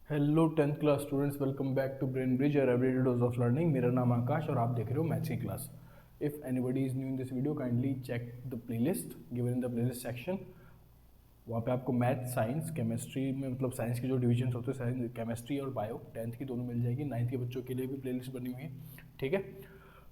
Hello 10th class students, welcome back to Brain Bridge और everyday dose of learning. मेरा नाम आकाश और आप देख रहे हो मैथ्स की class. If anybody is new in this video, kindly check the playlist given in the playlist section. वहाँ पे आपको मैथ, साइंस, केमिस्ट्री में मतलब साइंस के जो डिविजन्स होते हैं, साइंस, केमिस्ट्री और बायो 10th की दोनों मिल जाएगी। 9th के बच्चों के लिए भी प्लेलिस्ट बनी हुई है, ठीक है।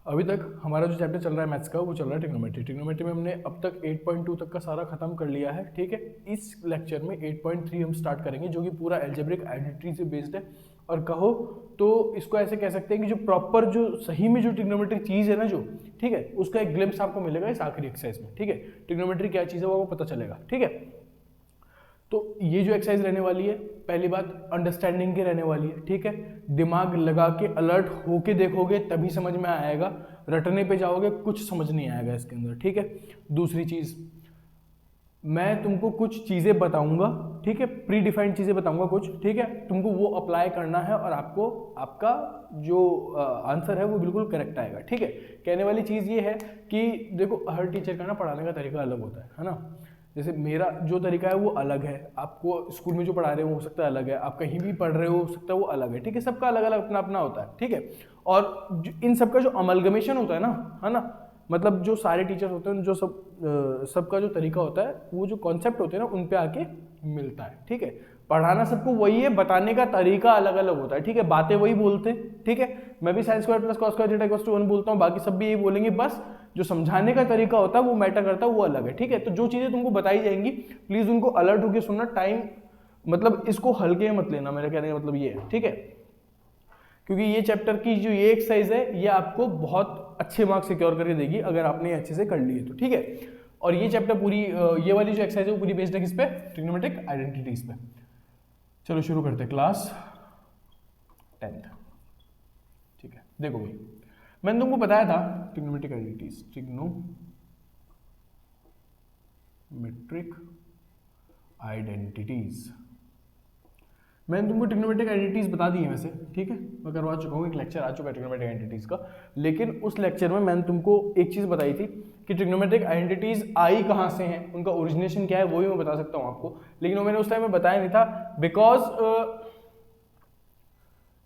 अभी तक हमारा जो चैप्टर चल रहा है मैथ्स का, वो चल रहा है ट्रिग्नोमेट्री। ट्रिग्नोमेट्री में हमने अब तक 8.2 तक का सारा खत्म कर लिया है, ठीक है। इस लेक्चर में 8.3 हम स्टार्ट करेंगे, जो कि पूरा एल्जेब्रिक आइडेंटिटी से बेस्ड है। और कहो तो इसको ऐसे कह सकते हैं कि जो प्रॉपर, जो सही में जो ट्रिग्नोमेट्री चीज़ है ना, जो ठीक है, उसका एक ग्लिम्स आपको मिलेगा इस आखिरी एक्सरसाइज में, ठीक है। ट्रिग्नोमेट्री क्या चीज़ है वो पता चलेगा, ठीक है। तो ये जो एक्सरसाइज रहने वाली है, पहली बात अंडरस्टैंडिंग की रहने वाली है, ठीक है। दिमाग लगा के अलर्ट होके देखोगे तभी समझ में आएगा, रटने पे जाओगे कुछ समझ नहीं आएगा इसके अंदर, ठीक है। दूसरी चीज, मैं तुमको कुछ चीजें बताऊंगा, ठीक है, प्री डिफाइंड चीजें बताऊंगा कुछ, ठीक है। तुमको वो अप्लाई करना है और आपको आपका जो आंसर है वो बिल्कुल करेक्ट आएगा, ठीक है। कहने वाली चीज ये है कि देखो, हर टीचर का ना पढ़ाने का तरीका अलग होता है ना। जैसे मेरा जो तरीका है वो अलग है, आपको स्कूल में जो पढ़ा रहे हो हो सकता है अलग है, आप कहीं भी पढ़ रहे हो सकता है वो अलग है, ठीक है। सबका अलग अलग अपना अपना होता है, ठीक है। और इन सबका जो अमलगमेशन होता है ना, मतलब जो सारे टीचर्स होते हैं, जो सबका जो तरीका होता है, वो जो कॉन्सेप्ट होते हैं ना, उन पे आके मिलता है, ठीक है। पढ़ाना सबको वही है, बताने का तरीका अलग अलग होता है, ठीक है। बातें वही बोलते हैं, ठीक है। मैं भी sine square plus cos square theta equals to 1 बोलता हूँ, बाकी सब भी यही बोलेंगे, बस जो समझाने का तरीका होता है वो मैटर करता है, वो अलग है, ठीक है। तो जो चीजें तुमको बताई जाएंगी, प्लीज उनको अलर्ट होकर सुनना। टाइम मतलब इसको हल्के मत लेना, मेरे कहने का मतलब ये है, ठीक है। क्योंकि ये चैप्टर की जो ये एक्सरसाइज है, ये आपको बहुत अच्छे मार्क्स सिक्योर करके देगी अगर आपने अच्छे से कर लिए तो, ठीक है। और ये चैप्टर पूरी, ये वाली जो एक्सरसाइज है वो पूरी बेस्ड है किस पे? ट्रिग्नोमेट्रिक आइडेंटिटीज पे। चलो शुरू करते हैं क्लास 10th, ठीक है। देखो भाई, मैंने तुमको बताया था ट्रिग्नोमेट्रिक आइडेंटिटीज, ट्रिग्नोमेट्रिक आइडेंटिटीज। मैंने तुमको ट्रिग्नोमेट्रिक आइडेंटिटीज बता दी है वैसे, ठीक है। मैं करवा चुका हूँ, एक लेक्चर आ चुका है ट्रिग्नोमेट्रिक आइडेंटिटीज का। लेकिन उस लेक्चर में मैंने तुमको एक चीज़ बताई थी कि ट्रिग्नोमेट्रिक आइडेंटिटीज आई कहाँ से हैं, उनका ओरिजिनेशन क्या है, वो भी मैं बता सकता हूँ आपको। लेकिन वो मैंने उस टाइम में बताया नहीं था, बिकॉज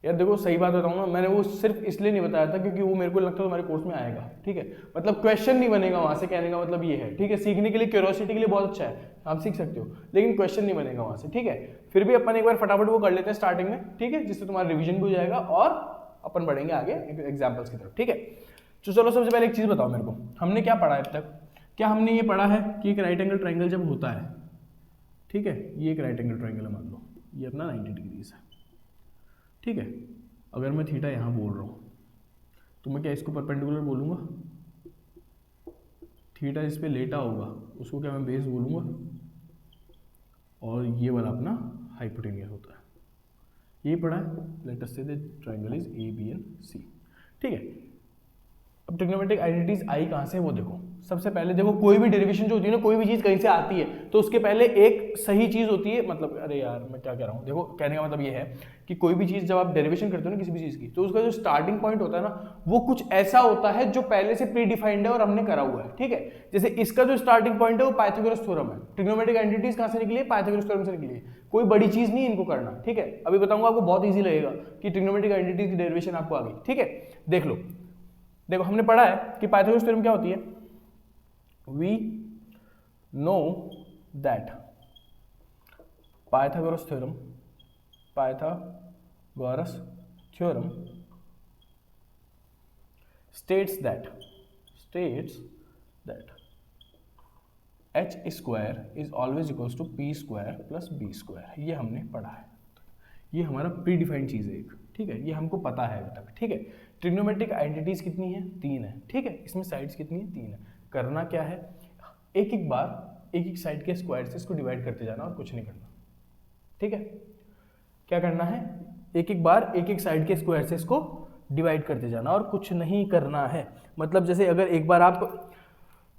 यार देखो, सही बात बताऊँ ना, मैंने वो सिर्फ इसलिए नहीं बताया था क्योंकि वो मेरे को लगता है तुम्हारे कोर्स में आएगा, ठीक है। मतलब क्वेश्चन नहीं बनेगा वहाँ से, कहने का मतलब ये है, ठीक है। सीखने के लिए, क्यूरियोसिटी के लिए बहुत अच्छा है, आप सीख सकते हो, लेकिन क्वेश्चन नहीं बनेगा वहाँ से, ठीक है। फिर भी अपन एक बार फटाफट वो कर लेते हैं स्टार्टिंग में, ठीक है, जिससे तुम्हारा रिविजन भी हो जाएगा और अपन बढ़ेंगे आगे एग्जाम्पल्स की तरफ, ठीक है। तो चलो सबसे पहले एक चीज़ बताओ मेरे को, हमने क्या पढ़ा है अब तक? क्या हमने ये पढ़ा है कि एक राइट एंगल ट्राइंगल जब होता है, ठीक है, ये एक राइट एंगल ट्राइंगल है, मान लो ये अपना 90 डिग्रीज है, ठीक है। अगर मैं थीटा यहाँ बोल रहा हूँ तो मैं क्या इसको परपेंडिकुलर बोलूँगा? थीटा इस पे लेटा होगा, उसको क्या मैं बेस बोलूँगा? और ये वाला अपना हाइपोटेन्यूस होता है। ये पढ़ा है, let us say the triangle is A B and C, ठीक है। अब ट्रिग्नोमेट्रिक आइडेंटिटीज आई कहाँ से वो देखो। सबसे पहले देखो, कोई भी डेरिवेशन जो होती है ना, कोई भी चीज़ कहीं से आती है तो उसके पहले एक सही चीज़ होती है, मतलब अरे यार मैं क्या कह रहा हूँ, देखो कहने का मतलब ये है कि कोई भी चीज़ जब आप डेरिवेशन करते हो ना किसी भी चीज़ की, तो उसका जो स्टार्टिंग पॉइंट होता है ना, वो कुछ ऐसा होता है जो पहले से प्री डिफाइंड है और हमने करा हुआ है, ठीक है। जैसे इसका जो स्टार्टिंग पॉइंट है वो पाइथागोरस थ्योरम है। ट्रिग्नोमेट्रिक आइडेंटिटीज कहाँ से निकली है? पाइथागोरस थ्योरम से निकली है। कोई बड़ी चीज़ नहीं इनको करना, ठीक है। अभी बताऊंगा आपको, बहुत ईजी लगेगा कि ट्रिग्नोमेट्रिक आइडेंटिटीज की डेरिवेशन आपको आ गई, ठीक है। देख लो, देखो हमने पढ़ा है कि पाइथागोरस थ्योरम क्या होती है। We know that Pythagoras theorem states that h square is always equals to P square plus B square. ये हमने पढ़ा है, ये हमारा प्री डिफाइंड चीज़ है एक, ठीक है। ये हमको पता है अभी तक, ठीक है। ट्रिग्नोमेट्रिक आइडेंटिटीज कितनी है? 3 है, ठीक है। इसमें साइड्स कितनी है? 3 है। करना क्या है, एक एक बार एक एक साइड के स्क्वायर से इसको डिवाइड करते जाना और कुछ नहीं करना, ठीक है। क्या करना है, एक एक बार एक एक साइड के स्क्वायर से इसको डिवाइड करते जाना और कुछ नहीं करना है। मतलब जैसे अगर एक बार आप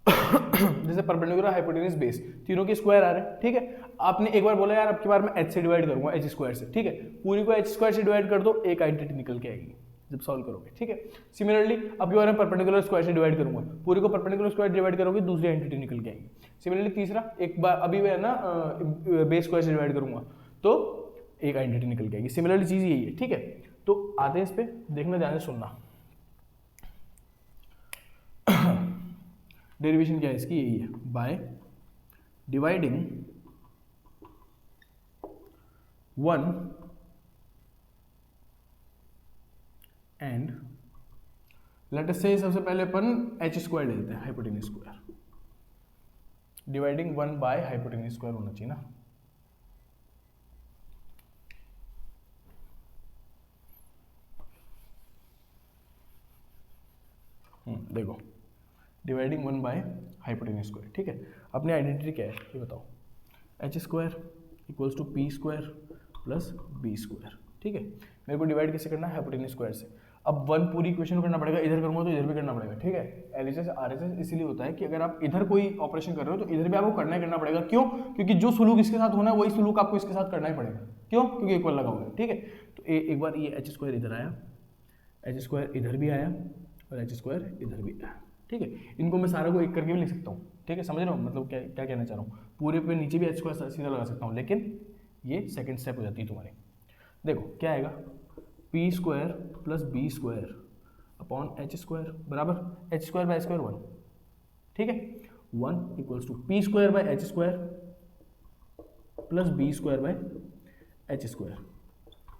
जैसे परपेंडिकुलर, हाइपोटेन्यूस, बेस, तीनों के स्क्वायर आ रहे हैं, ठीक है। आपने एक बार बोला यार अब की बार मैं h से डिवाइड करूंगा, h स्क्वायर से, ठीक है। पूरी को h स्क्वायर से डिवाइड कर दो, एक आइडेंटिटी निकल के आएगी जब सॉल्व करोगे, ठीक है। सिमिलरली अब की बार मैं परपेंडिकुलर स्क्वायर से डिवाइड करूंगा, पूरी को परपेंडिकुलर स्क्वायर डिवाइड करोगे, दूसरी आइडेंटिटी निकल के आएगी। सिमिलरली तीसरा, एक बार अभी मैं ना बेस स्क्वायर से डिवाइड करूंगा तो एक आइडेंटिटी निकल के आएगी। सिमिलरली चीज़ यही है, ठीक है। तो आते हैं इस पे, देखना, ध्यान से सुनना। डेरिवेशन क्या है इसकी, यही है, by dividing 1 and let us से सबसे पहले अपन h स्क्वायर ले लेते हैं, hypotenuse square. Dividing 1 by hypotenuse square होना चाहिए ना। देखो, डिवाइडिंग 1 बाय हाइपोटेन्यूज स्क्वायर, ठीक है। अपनी आइडेंटिटी क्या है ये बताओ, h square equals to P square plus B square, ठीक है। मेरे को डिवाइड किससे करना है, हाइपोटेन्यूज स्क्वायर से। अब 1 पूरी इक्वेशन को करना पड़ेगा, इधर करूँगा तो इधर भी करना पड़ेगा, ठीक है। एलएचएस आरएचएस इसीलिए होता है कि अगर आप इधर कोई ऑपरेशन कर रहे हो तो इधर भी आपको करना पड़ेगा। क्यों? क्योंकि जो सुलूक इसके साथ होना है वही सुलूक आपको इसके साथ करना ही पड़ेगा। क्यों? क्योंकि इक्वल लगा हुआ है, ठीक है। तो एक बार ये h स्क्वायर इधर आया, h स्क्वायर इधर भी आया और h स्क्वायर इधर भी आया, ठीक है। इनको मैं सारा को एक करके भी लिख सकता हूँ, ठीक है। समझ रहे हो मतलब क्या क्या कहना चाह रहा हूँ। पूरे पे नीचे भी h स्क्वायर सीधा लगा सकता हूँ, लेकिन ये सेकंड स्टेप हो जाती है तुम्हारी। देखो क्या आएगा, P square plus B square upon H square बराबर एच स्क्वायर बाय स्क्वायर 1, ठीक है। 1 equals to P square by H square plus B square by H square.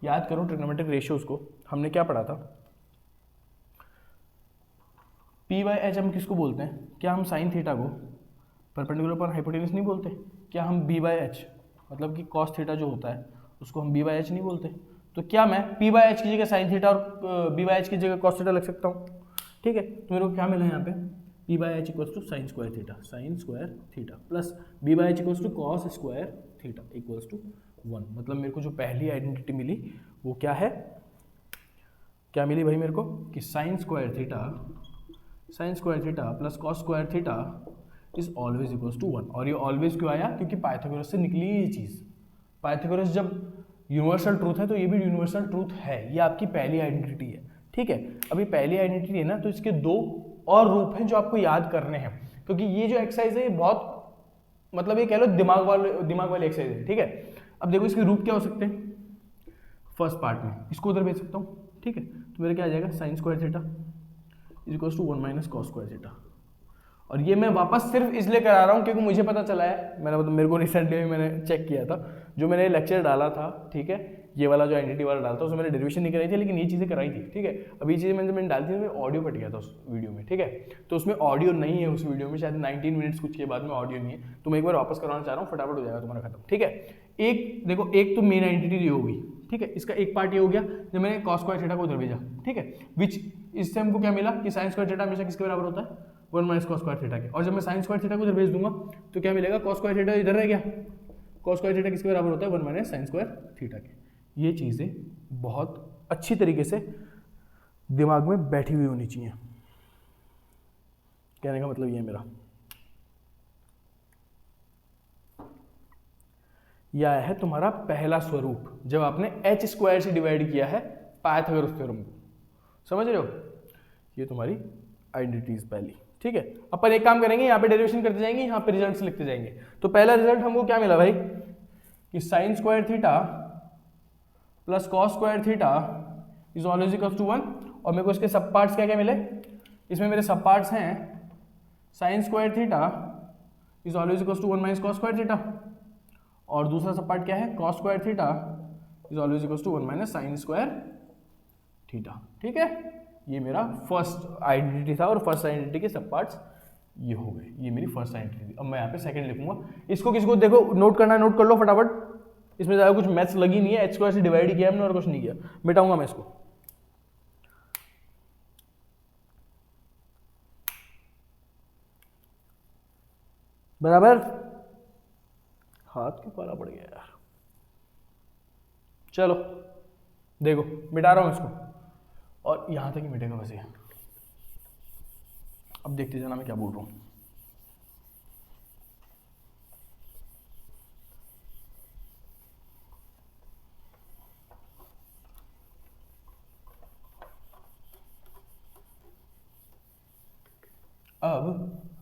याद करो ट्रिग्नोमेट्रिक रेशियोज को, हमने क्या पढ़ा था, पी बाय एच हम किसको बोलते हैं, क्या हम साइन थीटा को परपेंडिकुलर पर हाइपोटेन्यूज नहीं बोलते, क्या हम बी बाय एच मतलब कि कॉस थीटा जो होता है उसको हम बी बाय एच नहीं बोलते। तो क्या मैं पी बाय एच की जगह साइन थीटा और बी बाय एच की जगह कॉस थीटा लग सकता हूँ, ठीक है। तो मेरे को क्या मिला यहाँ पे, P by H equals to sine square theta plus B by H equals to cos square theta equals to 1। मतलब मेरे को जो पहली आइडेंटिटी मिली वो क्या है, क्या मिली भाई मेरे को, कि sine square theta plus cos square theta is always equals to 1। और ये ऑलवेज क्यों आया, क्योंकि पाइथागोरस से निकली ये चीज़। पाइथागोरस जब यूनिवर्सल ट्रूथ है तो ये भी यूनिवर्सल ट्रूथ है। ये आपकी पहली आइडेंटिटी है, ठीक है। अभी पहली आइडेंटिटी है ना, तो इसके 2 और रूप हैं जो आपको याद करने हैं, क्योंकि ये जो एक्सरसाइज है ये बहुत मतलब ये कह लो दिमाग वाली एक्सरसाइज है, ठीक है। अब देखो इसके रूप क्या हो सकते हैं, फर्स्ट पार्ट में इसको उधर भेज सकता हूँ, ठीक है। तो मेरा क्या आ जाएगा, sine square theta is equals to 1 minus cos square theta. और ये मैं वापस सिर्फ इसलिए करा रहा हूँ क्योंकि मुझे पता चला है, मैंने मतलब मेरे को रिसेंटली में मैंने चेक किया था, जो मैंने लेक्चर डाला था, ठीक है, ये वाला जो आइडेंटिटी वाला डाला था उसमें मैंने डेरिवेशन नहीं कराई थी, लेकिन ये चीज़ें कराई थी, ठीक है। अब ये चीज़ें मैंने डाली थी, ऑडियो कट गया था उस वीडियो में, ठीक है। तो उसमें ऑडियो नहीं है, उस वीडियो में शायद 19 मिनट्स कुछ के बाद में ऑडियो नहीं है, तो मैं एक बार वापस करवाना चाह रहा हूँ, फटाफट हो जाएगा तुम्हारा खत्म, ठीक है। एक देखो, एक तो मेन आइडेंटिटी ये होगी, ठीक है। इसका एक पार्ट ये हो गया जब मैंने कॉस स्क्वायर थीटा को उधर भेजा, ठीक है। विच इससे हमको क्या मिला कि साइन स्क्वायर थीटा हमेशा किसके बराबर होता है, 1 माइनस कॉस स्क्वायर थीटा के। और जब मैं साइन स्क्वायर थीटा को उधर भेज दूंगा तो क्या मिलेगा, कॉस स्क्वायर थीटा इधर रह गया, कॉस स्क्वायर थीटा किसके बराबर होता है, 1 माइनस साइन स्क्वायर थीटा के। ये चीज़ें बहुत अच्छी तरीके से दिमाग में बैठी हुई होनी चाहिए, कहने का मतलब ये है मेरा। यह है तुम्हारा पहला स्वरूप जब आपने एच स्क्वायर से डिवाइड किया है पाइथागोरस थ्योरम को, समझ रहे हो। ये तुम्हारी आइडेंटिटीज पहली, ठीक है। अपन एक काम करेंगे, यहाँ पे डेरिवेशन करते जाएंगे, यहाँ पे रिजल्ट्स लिखते जाएंगे। तो पहला रिजल्ट हमको क्या मिला भाई, कि sine square theta plus cos square theta is always equal to 1। और मेरे को इसके सब पार्ट्स क्या क्या मिले, इसमें मेरे सब पार्ट्स हैं sine square theta is always equal to 1 minus cos square theta, और दूसरा सब पार्ट क्या है, cos square theta is always equal to 1 minus sine square theta, ठीक है। ये मेरा फर्स्ट आइडेंटिटी था और फर्स्ट आइडेंटिटी के सब पार्ट्स ये हो गए, ये मेरी फर्स्ट आइडेंटिटी थी। अब मैं यहाँ पे सेकंड लिखूंगा, इसको किसको देखो नोट करना है, नोट कर लो फटाफट, इसमें ज़्यादा कुछ मैथ्स लगी नहीं है, एच स्क्वायर से डिवाइड किया हमने और कुछ नहीं किया, मिटाऊंगा मैं इसको। बराबर, हाथ क्यों काला पड़ गया यार, चलो देखो मिटा रहा हूं इसको, और यहां तक ही मिटेगा वैसे। अब देखते जाना मैं क्या बोल रहा हूं।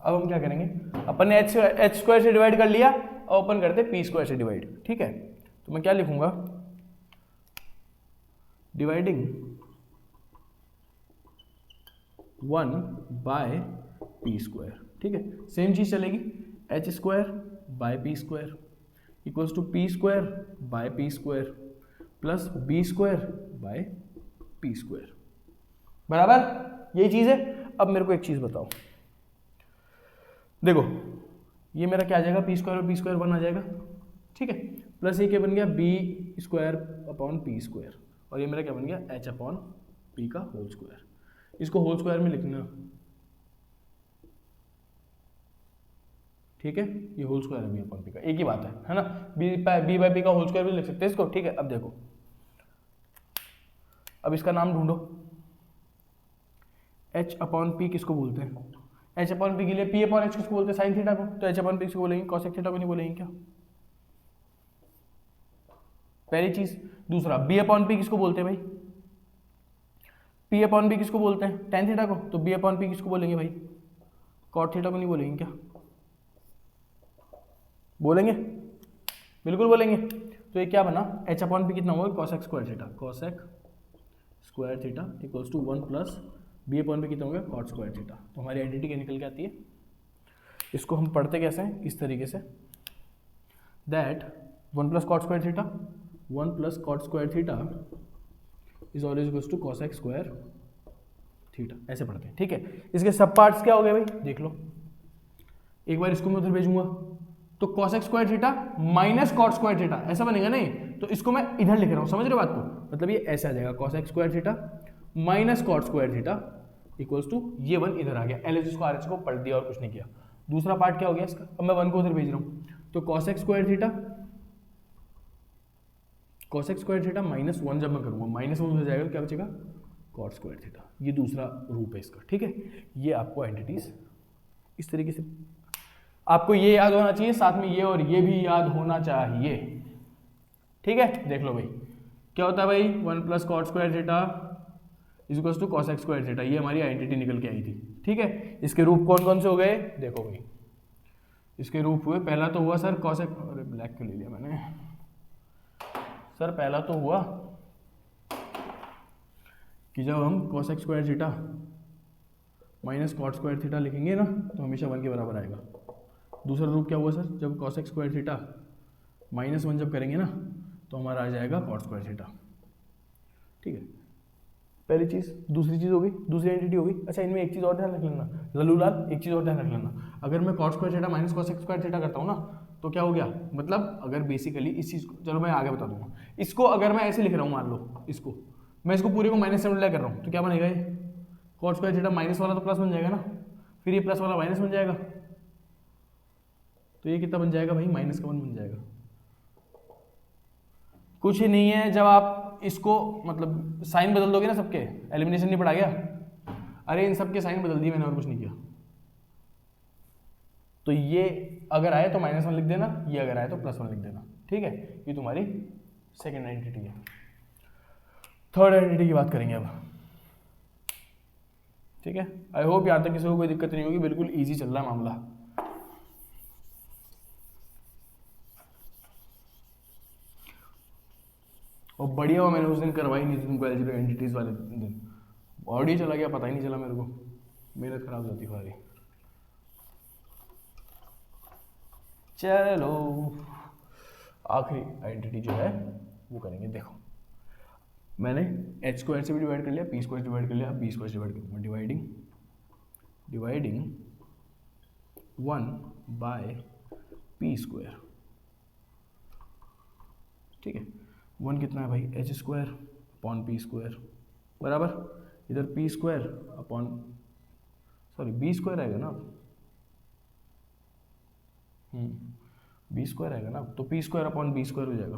अब हम क्या करेंगे, अपन ने एच स्क्वायर से डिवाइड कर लिया और अपन करते पी स्क्वायर से डिवाइड, ठीक है। तो मैं क्या लिखूंगा, डिवाइडिंग 1 बाय पी स्क्वायर। ठीक है, सेम चीज चलेगी, H square by P square equals to P square by P square plus B square by P square, बराबर यही चीज है। अब मेरे को एक चीज बताओ, देखो ये मेरा क्या आ जाएगा, पी स्क्वायर और पी स्क्वायर 1 आ जाएगा, ठीक है, प्लस ये क्या बन गया, B square upon P square, और ये मेरा क्या बन गया, एच अपॉन पी का होल स्क्वायर। इसको होल स्क्वायर में लिखना, ठीक है, ये होल स्क्वायर है बी अपॉन पी का, एक ही बात है ना, बी बाय पी का होल स्क्वायर भी लिख सकते हैं इसको, ठीक है। अब देखो, अब इसका नाम ढूंढो, एच अपॉन पी किसको बोलते हैं, एच अपॉन पी के लिए पी अपॉन एच किसको बोलते हैं, साइन थीटा को, तो एच अपॉन पी किसको बोलेंगे, कॉसेक थीटा को नहीं बोलेंगे क्या, पहली चीज। दूसरा, बी अपॉन पी किसको बोलते हैं भाई, पी अपॉन पी किसको बोलते हैं, टेन थीटा को, तो बी अपॉन पी किसको बोलेंगे भाई, कॉट थीटा को नहीं बोलेंगे क्या, बोलेंगे, बिल्कुल बोलेंगे। तो ये क्या बना, एच अपॉन पी कितना होगा, cosec square theta, cosec square theta equals to 1 plus B upon P कितना होगा, कॉट स्क्वायर थीटा। तो हमारी आइडेंटिटी क्या निकल के आती है, इसको हम पढ़ते कैसे हैं, इस तरीके से, that 1 plus cot square theta, 1 plus cot square theta is always equals to cosec square theta, ऐसे पढ़ते हैं, ठीक है। इसके सब पार्ट्स क्या हो गए भाई, देख लो, एक बार इसको मैं उधर भेजूंगा तो cosec square theta minus cot square theta ऐसा बनेगा, नहीं तो इसको मैं इधर लिख रहा हूं, समझ रहे हो बात को, मतलब ये ऐसे आ जाएगा, cosec square theta minus cot square theta equals to ये 1 इधर आ गया, एलएच को आरएच को पढ़ दिया और कुछ नहीं किया। दूसरा पार्ट क्या हो गया इसका, अब मैं 1 को उधर भेज रहा हूं, तो कॉसेक स्क्वायर थीटा माइनस 1 जब मैं करूंगा, माइनस 1 हो जाएगा, क्या बचेगा, कॉट स्क्वायर थीटा। ये दूसरा रूप है इसका, ठीक है। ये आपको एंटिटीज इस तरीके से आपको ये याद होना चाहिए, साथ में ये और ये भी याद होना चाहिए, ठीक है। देख लो भाई क्या होता है भाई, 1 plus cot square theta is equals to cosec square theta, ये हमारी आइडेंटिटी निकल के आई थी, ठीक है। इसके रूप कौन कौन से हो गए, देखो भाई इसके रूप हुए, पहला तो हुआ सर कॉसेक, अरे ब्लैक क्यों ले लिया मैंने सर, पहला तो हुआ कि जब हम cosec square theta minus cot square theta लिखेंगे ना तो हमेशा 1 के बराबर आएगा। दूसरा रूप क्या हुआ सर, जब कॉसेक स्क्वायर थीटा माइनस 1 जब करेंगे ना तो हमारा आ जाएगा कॉट स्क्वायर थीटा, ठीक है, पहली चीज़। दूसरी चीज़ हो गई, दूसरी एंटिटी हो गई। अच्छा, इनमें एक चीज़ और ध्यान रख लेना लल्लूलाल, एक चीज़ और ध्यान रख लेना, अगर मैं cot square theta minus cosec square theta करता हूँ ना तो क्या हो गया, मतलब अगर बेसिकली इस चीज़ को, चलो मैं आगे बता दूंगा, इसको अगर मैं ऐसे लिख रहा हूँ, मान लो इसको मैं इसको पूरे को माइनस से मल्टीप्लाई कर रहा हूँ तो क्या बनेगा, ये कॉट स्क्वायर थीटा माइनस वाला तो प्लस बन जाएगा ना, फिर ये प्लस वाला माइनस बन जाएगा, तो ये कितना बन जाएगा भाई, माइनस का 1 बन जाएगा। कुछ ही नहीं है, जब आप इसको मतलब साइन बदल दोगे ना सबके, एलिमिनेशन नहीं पड़ा गया, अरे इन सबके साइन बदल दिए मैंने और कुछ नहीं किया। तो ये अगर आए तो -1 लिख देना, ये अगर आए तो +1 लिख देना, ठीक है। ये तुम्हारी सेकेंड आइडेंटिटी है। थर्ड आइडेंटिटी की बात करेंगे अब, ठीक है। आई होप यहाँ तक किसी को कोई दिक्कत नहीं होगी, बिल्कुल ईजी चल रहा है मामला। और बढ़िया हुआ मैंने उस दिन करवाई नहीं थी तुमको एलजेब्रिक एंटिटीज वाले दिन, ऑडियो चला गया, पता ही नहीं चला मेरे को, मेहनत खराब जाती हमारी। चलो आखिरी आइडेंटिटी जो है वो करेंगे। देखो मैंने एच स्क्वायर से भी डिवाइड कर लिया, पी स्क्वायर डिवाइड कर लिया, अब बी स्क्वायर डिवाइड करूँगा, डिवाइडिंग 1 बाय पी स्क्वायर, ठीक है। 1 कितना है भाई, H square upon P square बराबर, इधर P square upon sorry B square आएगा ना, बी स्क्वायर आएगा ना, तो P square upon B square हो जाएगा,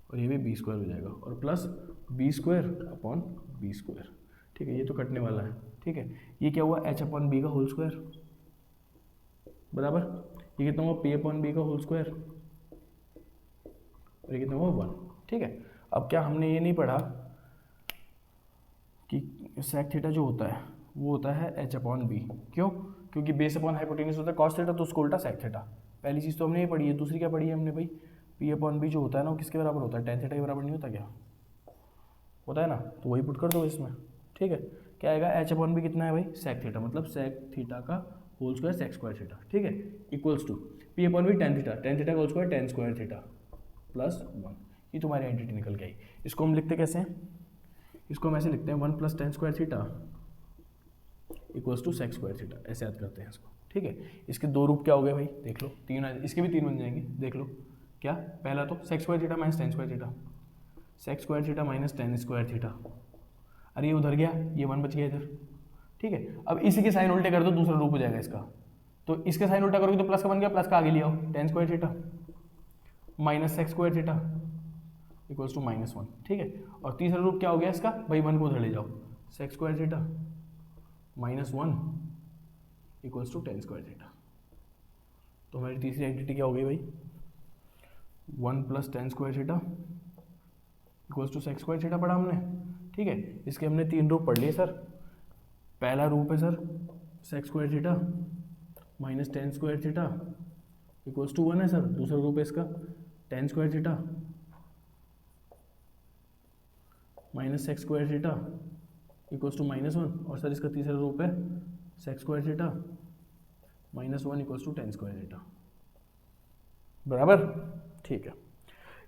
और ये भी बी स्क्वायर हो जाएगा, और plus B square upon B square, ठीक है। ये तो कटने वाला है, ठीक है। ये क्या हुआ, एच अपॉन बी का होल स्क्वायर बराबर, ये कितना हुआ, पी अपॉन बी का होल स्क्वायर, और ये कितना हुआ 1, ठीक है। अब क्या हमने ये नहीं पढ़ा कि सेक थीटा जो होता है वो होता है एच अपॉन बी, क्यों, क्योंकि बेस अपॉन हाइपोटेन्यूज होता है कॉस थीटा, तो उसको उल्टा सेक थीटा। पहली चीज़ तो हमने ये पढ़ी है। दूसरी क्या पढ़ी है हमने भाई, पी अपॉन बी जो होता है ना वो किसके बराबर होता है, टेन थीटा के बराबर नहीं होता क्या, होता है ना, तो वही पुट कर दो इसमें, ठीक है। क्या आएगा, एच अपॉन बी कितना है भाई, सेक थीटा, मतलब सेक थीटा का whole square sec square theta, ठीक है, equals to P upon B tan theta का whole square tan square theta plus 1। ये तुम्हारी आइडेंटिटी निकल के आई। इसको हम लिखते कैसे हैं, इसको हम ऐसे लिखते हैं 1 plus tan square theta equals to sec square theta, ऐसे याद करते हैं इसको, ठीक है। इसके दो रूप क्या हो गए भाई, देख लो, तीन, इसके भी तीन बन जाएंगे, देख लो क्या, पहला तो sec square theta minus tan square theta, sec square theta minus tan square theta, अरे ये उधर गया, ये 1 बच गया इधर, ठीक है। अब इसी के साइन उल्टे कर दो, दूसरा रूप हो जाएगा इसका, तो इसके साइन उल्टा करोगे तो प्लस का बन गया, प्लस का आगे ले आओ, tan square theta minus sec square theta equals to -1, ठीक है। और तीसरा रूप क्या हो गया इसका भाई, 1 को उधर ले जाओ, sec square theta -1 equals to tan square theta. तो हमारी तीसरी आइडेंटिटी क्या हो गई भाई, 1 plus tan square theta equals to sec square theta पढ़ा हमने, ठीक है। इसके हमने तीन रूप पढ़ लिए सर। पहला रूप है sir sec square theta minus tan square theta equals to 1 है सर। दूसरा रूप है इसका tan square theta minus sec square theta equals to -1, और सर इसका तीसरा रूप है sec square theta -1 equals to tan square theta, बराबर, ठीक है।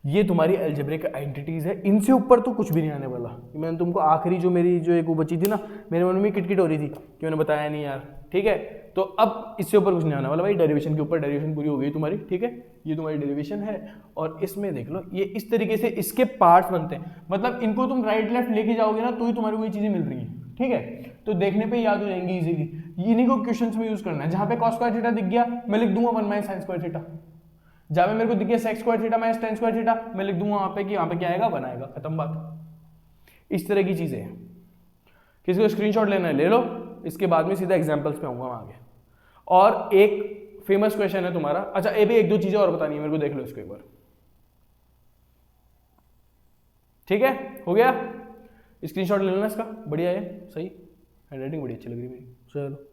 ये तुम्हारी अलजेब्रिक आइडेंटिटीज है, इनसे ऊपर तो कुछ भी नहीं आने वाला। मैंने तुमको आखिरी जो मेरी जो एक वो बची थी ना, मेरे मन में किटकिट हो रही थी कि मैंने बताया नहीं यार, ठीक है। तो अब इससे ऊपर कुछ नहीं आने वाला भाई, डेरिवेशन के ऊपर डेरिवेशन पूरी हो गई तुम्हारी, ठीक है। ये तुम्हारी डेरिवेशन है, और इसमें देख लो ये इस तरीके से इसके पार्ट्स बनते हैं, मतलब इनको तुम राइट लेफ्ट लेके जाओगे ना तो ही तुम्हारी को ये चीजें मिल रही है, ठीक है। तो देखने पे याद हो जाएंगी इजीली, इन्हीं को क्वेश्चंस में यूज करना है। जहां पे cos स्क्वायर थीटा दिख गया मैं लिख दूंगा 1 माइनस sin स्क्वायर थीटा, जहां पे मेरे को दिख गया sec square theta minus tan square theta मैं लिख दूंगा वहां पे कि यहाँ पे क्या आएगा, बनाएगा, खत्म बात। इस तरह की चीजें हैं। किसी को स्क्रीनशॉट लेना है ले लो, इसके बाद में सीधा एग्जांपल्स पे आऊंगा आगे। और एक फेमस क्वेश्चन है तुम्हारा, अच्छा ये भी एक दो चीजें और बतानी है मेरे को, देख लो इसको एक बार, ठीक है, हो गया। स्क्रीनशॉट ले लेना इसका, बढ़िया है, सही, हैंडराइटिंग बड़ी अच्छी लग रही है मेरी, चलो।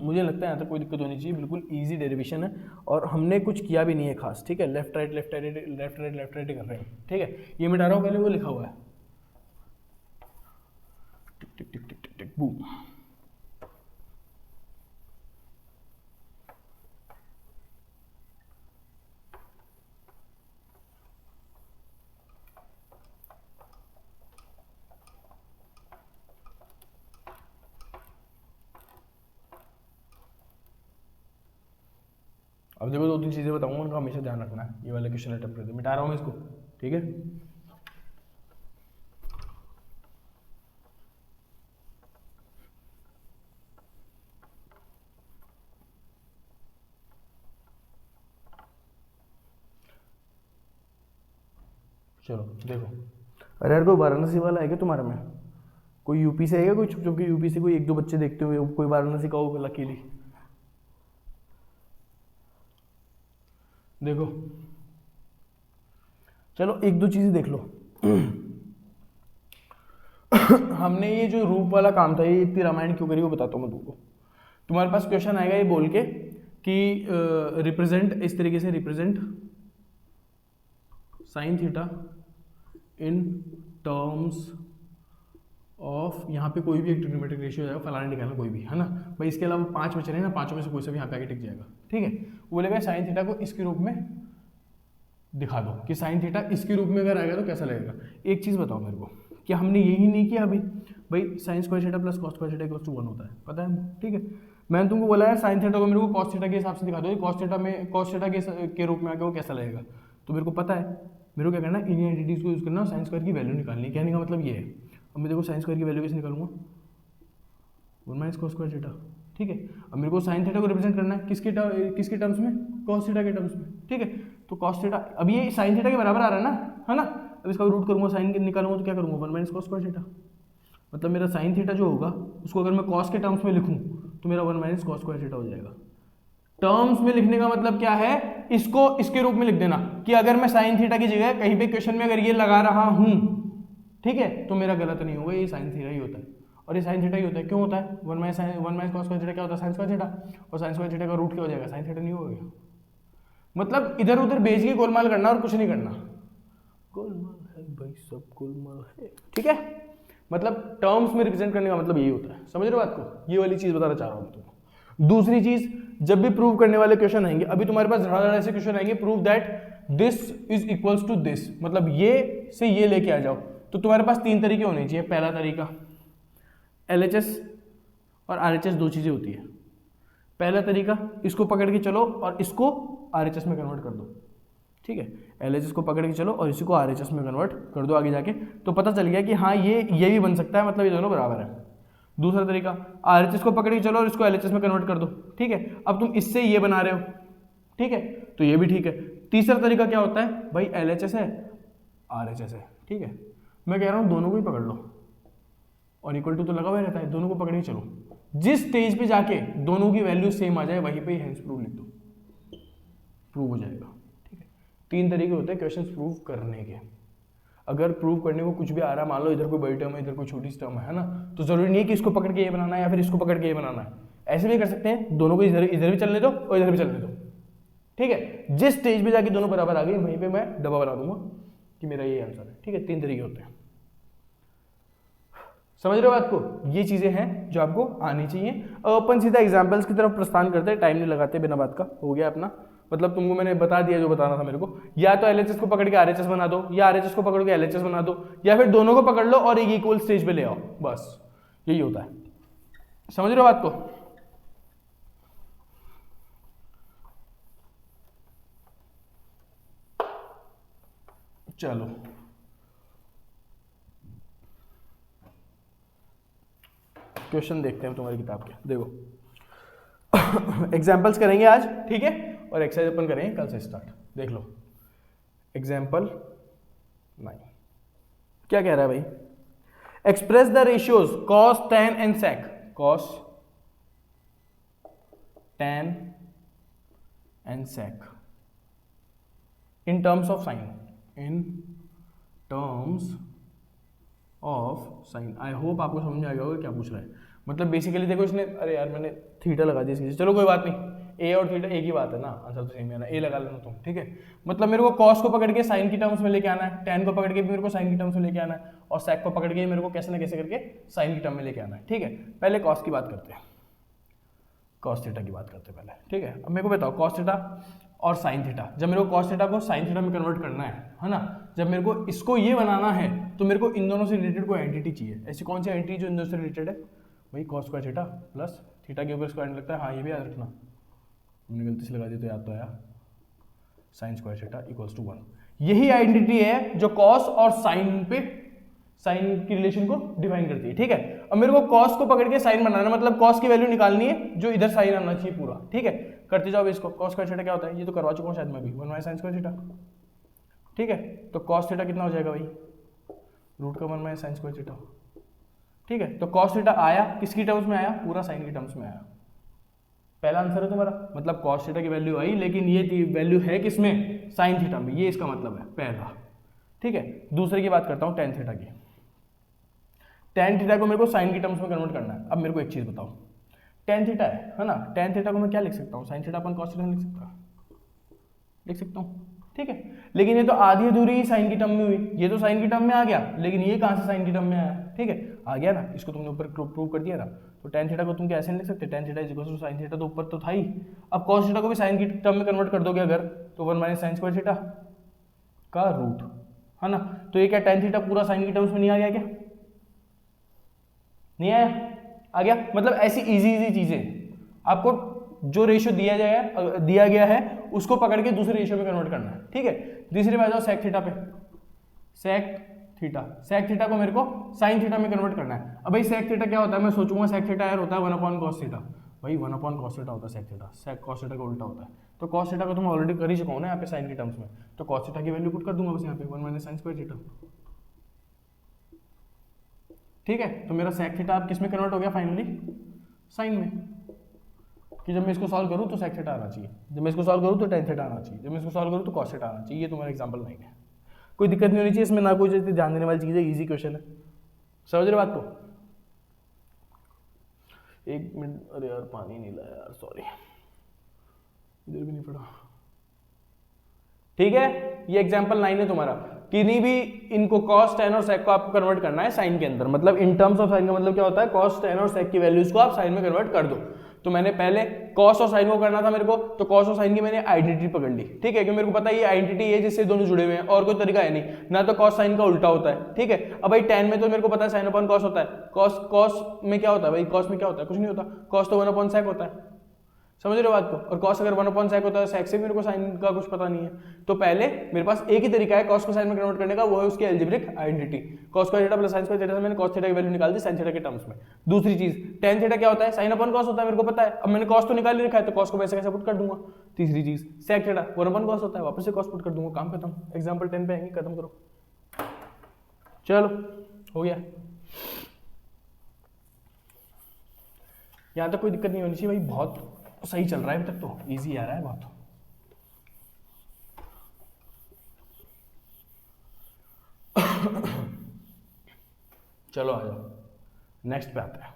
मुझे लगता है यहाँ तक कोई दिक्कत होनी चाहिए, बिल्कुल इजी डेरिवेशन है, और हमने कुछ किया भी नहीं है खास, ठीक है। Left right left right left right left right कर रहे हैं, ठीक है। ये मिटा रहा हूँ, पहले वो लिखा हुआ है, टिक टिक टिक टिक टिक टिक बूम। अब देखो दो तीन चीजें बताऊंगा, उनका हमेशा ध्यान रखना है। ये वाला क्वेश्चन अटेम्प्ट करते, मिटा रहा हूं मैं इसको, ठीक है। चलो देखो, अरे यार कोई वाराणसी वाला है क्या तुम्हारे में, कोई यूपी से है क्या, कोई छुप छुप के यूपी से कोई एक दो बच्चे देखते हुए, कोई वाराणसी का हो लकीली, देखो चलो एक दो चीजें देख लो। हमने ये जो रूप वाला काम था, ये इतनी रामायण क्यों करी वो बताता हूँ मैं तुमको। तुम्हारे पास क्वेश्चन आएगा ये बोल के कि रिप्रेजेंट, इस तरीके से represent sine theta in terms of, यहाँ पे कोई भी एक ट्रिग्नोमेट्रिक रेशियो जाएगा, फलाना निकालना कोई भी, है ना भाई। इसके अलावा 5 बच रहे हैं ना, पांचों में से कोई सा भी यहाँ पे आके टिक जाएगा, ठीक है। वो बोलेगा साइन थीटा को इसके रूप में दिखा दो, कि साइन थीटा इसके रूप में अगर आएगा तो कैसा लगेगा। एक चीज बताओ मेरे को, कि हमने यही नहीं किया अभी भाई, sine square theta plus cos square theta equals to 1 होता है, पता है, ठीक है। मैंने तुमको बोला है साइन थीटा को मेरे को कॉस थीटा के हिसाब से दिखा दो, कॉस थीटा में कॉस थीटा के रूप में आके वो कैसा लगेगा, तो मेरे को पता है मेरे को क्या करना है, इन एंटिटीज को यूज करना, साइन स्क्वायर की वैल्यू निकालनी। कहने का मतलब ये है, अब मैं देखो साइन स्क्वायर की वैल्यू कैसे निकालूंगा, 1 माइनस कॉस स्क्वायर थीटा, ठीक है। अब मेरे को साइन थीटा को रिप्रेजेंट करना है किसके टर्म्स में, कॉस थीटा के टर्म्स में, ठीक है। तो कॉस थीटा अब ये साइन थीटा के बराबर आ रहा है ना, है ना। अब इसका रूट करूंगा, साइन निकालूंगा तो क्या करूंगा, 1 माइनस कॉस स्क्वायर थीटा, मतलब मेरा साइन थीटा जो होगा उसको अगर मैं कॉस के टर्म्स में लिखूं तो मेरा 1 माइनस कॉस स्क्वायर थीटा हो जाएगा। टर्म्स में लिखने का मतलब क्या है, इसको इसके रूप में लिख देना, कि अगर मैं साइन थीटा की जगह कहीं पे क्वेश्चन में अगर ये लगा रहा हूं, ठीक है, तो मेरा गलत नहीं होगा, ये साइन थीटा ही होता है, और ये साइन थीटा ही होता है। क्यों होता है, 1 माइनस कॉस स्क्वायर थीटा क्या होता है, साइन स्क्वायर थीटा, और साइन स्क्वायर थीटा का रूट क्या हो जाएगा, साइन थीटा नहीं होगा। मतलब इधर उधर बेच के गोलमाल करना और कुछ नहीं करना, गोलमाल है भाई सब गोलमाल है, ठीक है। मतलब टर्म्स में रिप्रेजेंट करने का मतलब यही होता है, समझ रहे हो बात को, ये वाली चीज बताना चाह रहा हूं तुमको। दूसरी चीज, जब भी प्रूव करने वाले क्वेश्चन आएंगे, अभी तुम्हारे पास धड़ाधड़ ऐसे क्वेश्चन आएंगे, prove that this is equals to this, मतलब ये से ये लेके आ जाओ, तो तुम्हारे पास तीन तरीके होने चाहिए। पहला तरीका, LHS और RHS दो चीजें होती है। पहला तरीका, इसको पकड़ के चलो और इसको RHS में कन्वर्ट कर दो, ठीक है। LHS को पकड़ के चलो और इसी को RHS में कन्वर्ट कर दो आगे जाके, तो पता चल गया कि हाँ ये भी बन सकता है, मतलब ये दोनों बराबर है। दूसरा तरीका, RHS को पकड़ के चलो और इसको LHS में कन्वर्ट कर दो, ठीक है। अब तुम इससे ये बना रहे हो, ठीक है, तो ये भी ठीक है। तीसरा तरीका क्या होता है भाई, LHS है RHS है, ठीक है। मैं कह रहा हूँ दोनों को ही पकड़ लो और इक्वल टू तो लगा हुआ रहता है, दोनों को पकड़ के चलो, जिस स्टेज पे जाके दोनों की वैल्यू सेम आ जाए वहीं पे हेंस प्रूव लिख दो, प्रूव हो जाएगा, ठीक है। तीन तरीके होते हैं क्वेश्चंस प्रूव करने के। अगर प्रूव करने को कुछ भी आ रहा है, मान लो इधर कोई बड़ी टर्म है, इधर कोई छोटी टर्म है ना, तो जरूरी नहीं है कि इसको पकड़ के ये बनाना है या फिर इसको पकड़ के ये बनाना है, ऐसे भी कर सकते हैं, दोनों को इधर भी चलने दो और इधर भी चलने दो, ठीक है। जिस स्टेज पे जाके दोनों बराबर आ गई वहीं पे मैं डब्बा बना दूंगा कि मेरा ये आंसर है, ठीक है। तीन तरीके होते हैं, समझ रहे हो बात को, ये चीजें हैं जो आपको आनी चाहिए। अपन सीधा एग्जांपल्स की तरफ प्रस्थान करते हैं, टाइम नहीं लगाते, बिना बात का हो गया अपना, मतलब तुमको मैंने बता दिया जो बताना था मेरे को। या तो LHS को पकड़ के RHS बना दो, या RHS को पकड़ के LHS बना दो, या फिर दोनों को पकड़ लो और एक इक्वल स्टेज पे ले आओ, बस यही होता है। समझ रहे हो बात को। चलो क्वेश्चन देखते हैं तुम्हारी किताब के, देखो एग्जाम्पल्स करेंगे आज, ठीक है, और एक्सरसाइज अपन करेंगे कल से स्टार्ट। देख लो एग्जाम्पल 9 क्या कह रहा है भाई, express the ratios cos, tan and sec, cos, tan and sec in terms of sine, in terms of sine. I hope आपको समझ में आ गया होगा क्या पूछ रहा है। मतलब बेसिकली देखो इसने, अरे यार मैंने थीटा लगा दिया इसकी, चलो कोई बात नहीं, ए और थीटा एक ही बात है ना, आंसर तो सेम है ना, ए लगा लेना तुम, ठीक है। मतलब मेरे को कॉस को पकड़ के साइन की टर्म्स में लेके आना है, टैन को पकड़ के भी मेरे को साइन की टर्म्स में लेके आना है, और सेक को पकड़ के मेरे को कैसे ना कैसे करके साइन की टर्म में लेके आना है, ठीक है। पहले कॉस की बात करते हैं, कॉस थीटा की बात करते हैं पहले, ठीक है। अब मेरे को बताओ कॉस थीटा और साइन थीटा, जब मेरे को कॉस थीटा को साइन थीटा में कन्वर्ट करना है ना, जब मेरे को इसको ये बनाना है तो मेरे को इन दोनों से रिलेटेड कोई एंटिटी चाहिए। ऐसी कौन सी एंटिटी जो इन दोनों से रिलेटेड है भाई, cos square theta plus theta के ऊपर स्क्वायर लगता है, हाँ ये भी याद रखना, हमने गलती से लगा दी तो याद तो आया, sine square theta equals to 1। यही आइडेंटिटी है जो कॉस और साइन पे, साइन की रिलेशन को डिफाइन करती है, ठीक है। अब मेरे को कॉस को पकड़ के साइन बनाना, मतलब कॉस की वैल्यू निकालनी है जो इधर साइन आना चाहिए पूरा, ठीक है। करते जाओ इसको, कॉस स्क्वायर थीटा क्या होता है, ये तो करवा चुका हूँ शायद मैं भी, 1 माइनस साइन स्क्वायर थीटा, ठीक है। तो कॉस थीटा कितना हो जाएगा भाई, रूट का 1 माइनस साइन स्क्वायर थीटा, ठीक है। तो कॉस थीटा आया किसकी टर्म्स में आया, पूरा साइन की टर्म्स में आया। पहला आंसर है तुम्हारा, मतलब कॉस थीटा की वैल्यू आई, लेकिन ये वैल्यू है किसमें, साइन थीटा में, ये इसका मतलब है पहला, ठीक है। दूसरे की बात करता हूँ टेन थीटा की, टेन थीटा को मेरे को साइन की टर्म्स में कन्वर्ट करना है। अब मेरे को एक चीज बताओ, टेन थीटा है ना, टेन थीटा को मैं क्या लिख सकता हूँ, साइन थीटा अपन कॉस थीटा लिख सकता हूँ, ठीक है। लेकिन ये तो आधी अधूरी ही साइन की टर्म में हुई, ये तो साइन की टर्म में आ गया, लेकिन ये कहाँ से साइन की टर्म में आया, ठीक है, आ गया ना, इसको तुमने ऊपर प्रूव कर दिया ना। तो टेन थीटा को तुम क्या ऐसे नहीं लिख सकते, tan theta is equal to sine theta, तो ऊपर तो था ही। अब कॉस थीटा को भी साइन की टर्म में कन्वर्ट कर दोगे अगर, तो 1 माइनस साइन स्क्वायर थीटा का रूट, है ना। तो ये क्या टेन थीटा पूरा साइन की टर्म्स में नहीं आ गया क्या, नहीं आया, आ गया। मतलब ऐसी इजी चीजें आपको जो रेशियो दिया गया है उसको पकड़ के दूसरे रेशियो में कन्वर्ट करना है, ठीक है। तीसरी बात जाओ सेक थीटा पे, सेक थीटा को मेरे को साइन थीटा में कन्वर्ट करना है। अब भाई सेक थीटा क्या होता है, मैं सोचूंगा सेक थीटा यार होता है 1 अपॉन कॉस थीटा, भाई 1 अपॉन कॉस थीटा होता है सेक थीटा, सेक कॉस थीटा का उल्टा होता है। तो कॉस थीटा को तो मैं ऑलरेडी कर ही चुका हूँ ना यहाँ पे साइन की टर्म्स में, तो कॉस थीटा की वैल्यू पुट कर दूंगा बस यहाँ पे 1 माइनस साइन स्क्वायर थीटा, ठीक है। तो मेरा सेक थीटा अब किस में कन्वर्ट हो गया फाइनली, साइन में, कि जब मैं इसको सॉल्व करूँ तो सेक थीटा आना चाहिए, जब मैं इसको सॉल्व करूँ तो टेन थीटा आना चाहिए, जब मैं इसको सॉल्व करूँ तो कॉस थीटा आना चाहिए। ये तुम्हारा एग्जांपल 9 है, कोई दिक्कत नहीं होनी चाहिए इसमें, ना कोई ध्यान देने वाली चीज़ है, इजी क्वेश्चन है, समझ रहे बात को। एक मिनट, अरे यार पानी नहीं लाया यार, सॉरी, इधर भी नहीं पड़ा, ठीक है। ये एग्जाम्पल 9 है तुम्हारा। किन्हीं भी इनको cos tan और sec को आपको कन्वर्ट करना है साइन के अंदर, मतलब इन टर्म्स ऑफ साइन का मतलब क्या होता है, cos tan और sec की वैल्यूज को आप साइन में कन्वर्ट कर दो। तो मैंने पहले cos और sin को करना था मेरे को, तो cos और sin की मैंने आइडेंटिटी पकड़ ली, ठीक है, क्योंकि मेरे को पता है ये आइडेंटिटी है जिससे दोनों जुड़े हुए हैं, और कोई तरीका है नहीं, ना तो cos sin का उल्टा होता है, ठीक है। अब भाई tan में तो मेरे को पता है sin अपॉन cos होता है, cos में क्या होता है भाई, cos में क्या होता है, कुछ नहीं होता, cos तो 1 अपॉन sec होता है, समझ रहे हो बात को। और cos अगर 1 अपॉन sec होता है, sec से मेरे को sin का कुछ पता नहीं है, तो पहले मेरे पास एक ही तरीका है cos को sin में कन्वर्ट करने का, वो है उसकी algebraic identity, cos square theta plus sin square theta से मैंने cos थीटा की वैल्यू निकाल दी sin थीटा के टर्म्स में। दूसरी चीज tan थीटा क्या होता है, sin अपॉन cos होता है, मेरे को पता है, अब मैंने cos तो निकाल ही रखा है, तो cos को वैसे कैसे पुट कर दूंगा। तीसरी चीज sec थीटा 1 अपॉन cos होता है, वापस से cos पुट कर दूंगा, काम खत्म। एग्जांपल 10 पे आएंगे, खत्म करो, चलो हो गया। यहां तक कोई दिक्कत नहीं होनी चाहिए भाई, बहुत सही चल रहा है अभी तक, तो इजी आ रहा है बहुत। चलो आ जाओ नेक्स्ट पे आते हैं।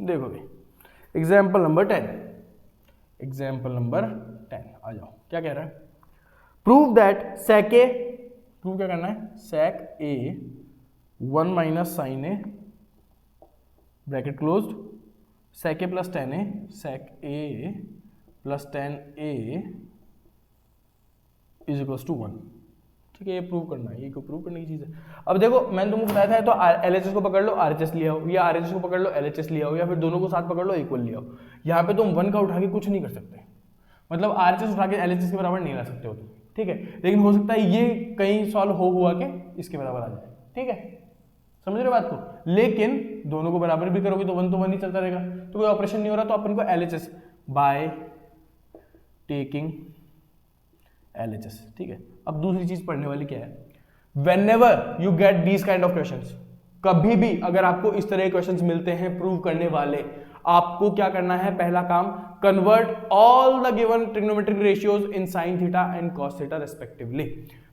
देखो भाई एग्जाम्पल नंबर 10, एग्जाम्पल नंबर 10 आ जाओ, क्या कह रहा है, प्रूव दैट sec a, प्रूव क्या करना है, sec a 1 minus sine A bracket closed sec a plus tan a, sec a plus tan a is equals to 1, ठीक है, ये प्रूव करना है, ये को प्रूव करने की चीज है। अब देखो मैंने तुमको बताया था, तो LHS को पकड़ लो RHS ले आओ, या RHS को पकड़ लो LHS ले आओ, या फिर दोनों को साथ पकड़ लो इक्वल ले आओ। यहाँ पे तुम 1 का उठा के कुछ नहीं कर सकते, मतलब RHS उठा के LHS के बराबर नहीं ला सकते हो तुम, ठीक है, लेकिन हो सकता है ये कहीं सॉल्व हो हुआ के इसके बराबर आ जाए, ठीक है, समझ रहे हो बात को। लेकिन दोनों को बराबर भी करोगे तो 1 तो 1 ही चलता रहेगा, तो कोई ऑपरेशन नहीं हो रहा, तो अपन को LHS बाय टेकिंग LHS, ठीक है। अब दूसरी चीज पढ़ने वाली क्या है, whenever you get these kind of questions, कभी भी अगर आपको इस तरह के क्वेश्चंस मिलते हैं प्रूव करने वाले, आपको क्या करना है, पहला काम, convert all the given trigonometric ratios in sign theta and cos theta respectively.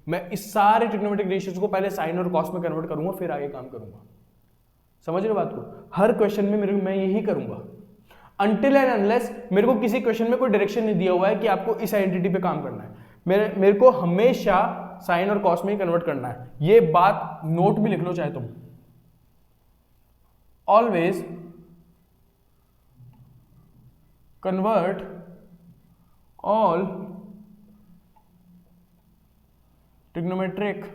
मैं इस सारे ट्रिग्नोमेट्रिक रेशियोज को पहले साइन और कॉस में कन्वर्ट करूंगा, फिर आगे काम करूंगा, समझ रहे हो बात को। हर क्वेश्चन में मैं यही करूंगा, अनटिल एंड अनलेस मेरे को किसी क्वेश्चन में कोई डायरेक्शन नहीं दिया हुआ है कि आपको इस आइडेंटिटी पे काम करना है, मेरे को हमेशा साइन और कॉस में ही कन्वर्ट करना है। ये बात नोट में लिख लो चाहे तुम, always convert all trigonometric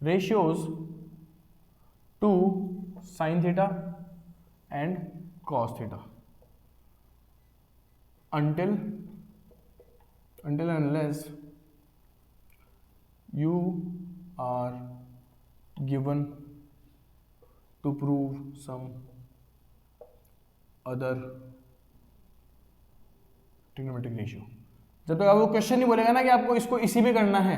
ratios to sine theta and cos theta until and unless you are given to prove some other trigonometric ratio। जब तक आपको क्वेश्चन नहीं बोलेगा ना कि आपको इसको इसी में करना है,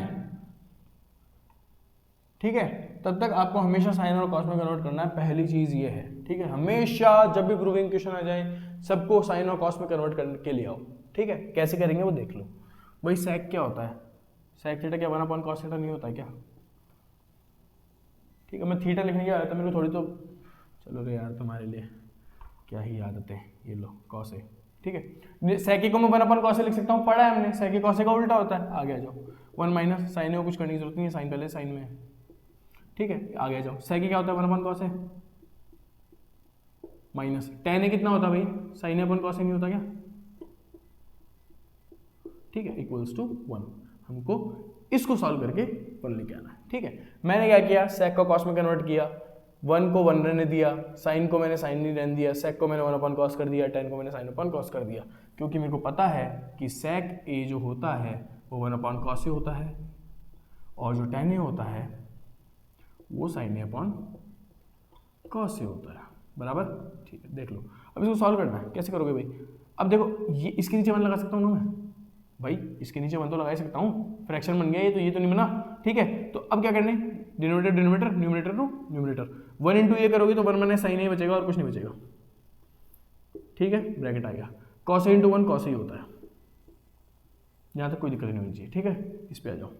ठीक है, तब तक आपको हमेशा साइन और कॉस में कन्वर्ट करना है, पहली चीज ये है, ठीक है। हमेशा जब भी प्रूविंग क्वेश्चन आ जाए सबको साइन और कॉस में कन्वर्ट करके ले आओ, ठीक है। कैसे करेंगे वो देख लो। भाई sec क्या होता है, sec थीटा क्या 1 अपॉन cos थीटा नहीं होता है क्या, ठीक है। मैं थीटा लिखने की आदत है मेरे को थोड़ी, तो चलो रे यार तुम्हारे लिए क्या ही आदत है, ये लो cos है, ठीक है। sec को मैं 1 अपॉन cos लिख सकता हूँ, पढ़ा है हमने, sec cos का उल्टा होता है। आगे आ जाओ, 1 माइनस साइन को कुछ करने की जरूरत नहीं है, साइन पहले साइन में है, ठीक है। आगे जाओ, sec क्या होता है 1 अपॉन cos माइनस tan ए कितना होता है भाई, sin अपॉन cos नहीं होता क्या, ठीक है, इक्वल्स टू 1। हमको इसको सॉल्व करके 1 लेके आना है, ठीक है। मैंने क्या किया, sec को cos में कन्वर्ट किया, 1 को 1 रहने दिया, sin को मैंने sin नहीं रहने दिया, sec को मैंने 1 अपॉन cos कर दिया, tan को मैंने sin अपॉन cos कर दिया, क्योंकि मेरे को पता है कि sec a जो होता है वो 1 अपॉन cos से होता है, और जो tan a होता है वो sin a अपॉन cos से होता है, बराबर, ठीक है। देख लो अब इसको सॉल्व करना है, कैसे करोगे भाई। अब देखो ये इसके नीचे 1 लगा सकता हूँ ना मैं, भाई इसके नीचे 1 तो लगा ही सकता हूँ, फ्रैक्शन बन गया ये तो नहीं बना, ठीक है। तो अब क्या करने, denominator denominator, numerator to numerator, 1 into ये करोगे तो 1 माइनस साइन ही बचेगा और कुछ नहीं बचेगा, ठीक है, ब्रैकेट आ गया, cos इंटू 1 cos ही होता है, यहाँ तक कोई दिक्कत नहीं होनी चाहिए, ठीक है। इस पे आ जाओ,